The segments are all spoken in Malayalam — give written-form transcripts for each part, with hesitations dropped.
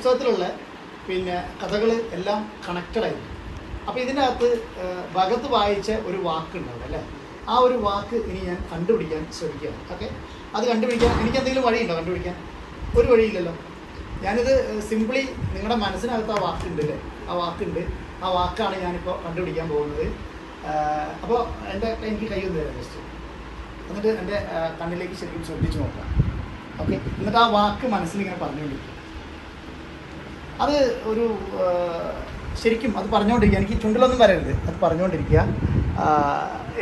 പുസ്തകത്തിലുള്ള പിന്നെ കഥകൾ എല്ലാം കണക്റ്റഡായിരിക്കും. അപ്പോൾ ഇതിനകത്ത് ഭഗത് വായിച്ച ഒരു വാക്കുണ്ടാവും അല്ലേ, ആ ഒരു വാക്ക് ഇനി ഞാൻ കണ്ടുപിടിക്കാൻ ശ്രമിക്കുകയാണ്. ഓക്കെ, അത് കണ്ടുപിടിക്കാൻ എനിക്ക് എന്തെങ്കിലും വഴിയുണ്ടോ? കണ്ടുപിടിക്കാൻ ഒരു വഴിയില്ലല്ലോ. ഞാനിത് സിംപിളി നിങ്ങളുടെ മനസ്സിനകത്ത് ആ വാക്കുണ്ട് അല്ലേ, ആ വാക്കുണ്ട്, ആ വാക്കാണ് ഞാനിപ്പോൾ കണ്ടുപിടിക്കാൻ പോകുന്നത്. അപ്പോൾ എനിക്ക് കൈ ഒന്ന് തരാം ജസ്റ്റ്, എന്നിട്ട് എൻ്റെ കണ്ണിലേക്ക് ശരിക്കും ശ്രദ്ധിച്ച് നോക്കാം. ഓക്കെ, എന്നിട്ട് ആ വാക്ക് മനസ്സിലിങ്ങനെ പറഞ്ഞുകൊണ്ടിരിക്കും. അത് ഒരു ശരിക്കും അത് പറഞ്ഞുകൊണ്ടിരിക്കുക, എനിക്ക് ചുണ്ടിലൊന്നും വരരുത്, അത് പറഞ്ഞുകൊണ്ടിരിക്കുക,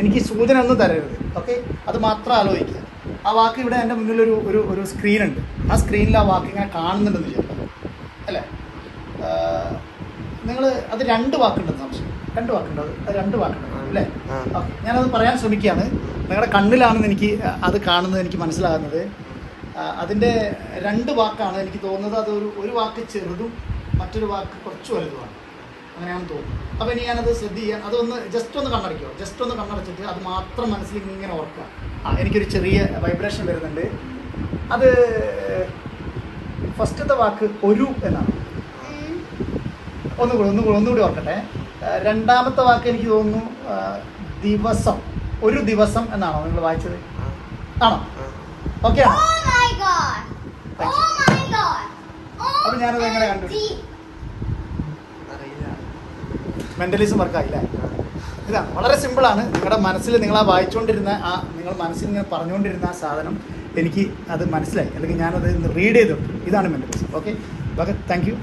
എനിക്ക് സൂചന ഒന്നും തരരുത്. ഓക്കെ, അത് മാത്രം ആലോചിക്കുക. ആ വാക്ക് ഇവിടെ എൻ്റെ മുന്നിലൊരു ഒരു ഒരു സ്ക്രീനുണ്ട്, ആ സ്ക്രീനിൽ ആ വാക്ക് ഇങ്ങനെ കാണുന്നുണ്ടെന്ന് വിചാരിക്കാം അല്ലേ. നിങ്ങൾ അത് 2 വാക്കുണ്ടെന്ന് സംശയം, 2 വാക്കുണ്ട്, അത് 2 വാക്കുണ്ട് അല്ലേ. ഓക്കെ, ഞാനത് പറയാൻ ശ്രമിക്കുകയാണ്. നിങ്ങളുടെ കണ്ണിലാണെന്ന് എനിക്ക് അത് കാണുന്നത്, എനിക്ക് മനസ്സിലാകുന്നത്. അതിൻ്റെ 2 വാക്കാണ് എനിക്ക് തോന്നുന്നത്. അത് ഒരു വാക്ക് ചെറുതും മറ്റൊരു വാക്ക് കുറച്ച് വലുതുമാണ്, അങ്ങനെയാണെന്ന് തോന്നുന്നു. അപ്പോൾ ഇനി ഞാനത് ശ്രദ്ധിക്കാൻ, അതൊന്ന് ജസ്റ്റ് ഒന്ന് കണ്ണടയ്ക്കുമോ, ജസ്റ്റ് ഒന്ന് കണ്ണടച്ചിട്ട് അത് മാത്രം മനസ്സിൽ ഇങ്ങനെ ഓർക്കുക. എനിക്കൊരു ചെറിയ വൈബ്രേഷൻ വരുന്നുണ്ട്. അത് ഫസ്റ്റത്തെ വാക്ക് ഒരു എന്നാണ്. ഒന്നുകൂടി ഓർക്കട്ടെ. 2ാമത്തെ വാക്ക് എനിക്ക് തോന്നുന്നു ദിവസം, ഒരു ദിവസം എന്നാണോ നിങ്ങൾ വായിച്ചത്? ആണോ? ഓക്കെ ആണോ? അപ്പോൾ ഞാനത് എങ്ങനെ കണ്ടു? മെൻ്റലിസം വർക്കായില്ലേ? ഇതാണ്, വളരെ സിമ്പിളാണ്. നിങ്ങളുടെ മനസ്സിൽ നിങ്ങൾ ആ വായിച്ചുകൊണ്ടിരുന്ന നിങ്ങൾ മനസ്സിൽ ഇങ്ങനെ പറഞ്ഞുകൊണ്ടിരുന്ന ആ സാധനം എനിക്ക് അത് മനസ്സിലായി, അല്ലെങ്കിൽ ഞാനത് റീഡ് ചെയ്തു. ഇതാണ് mentalism. Okay, Bhagat, thank you.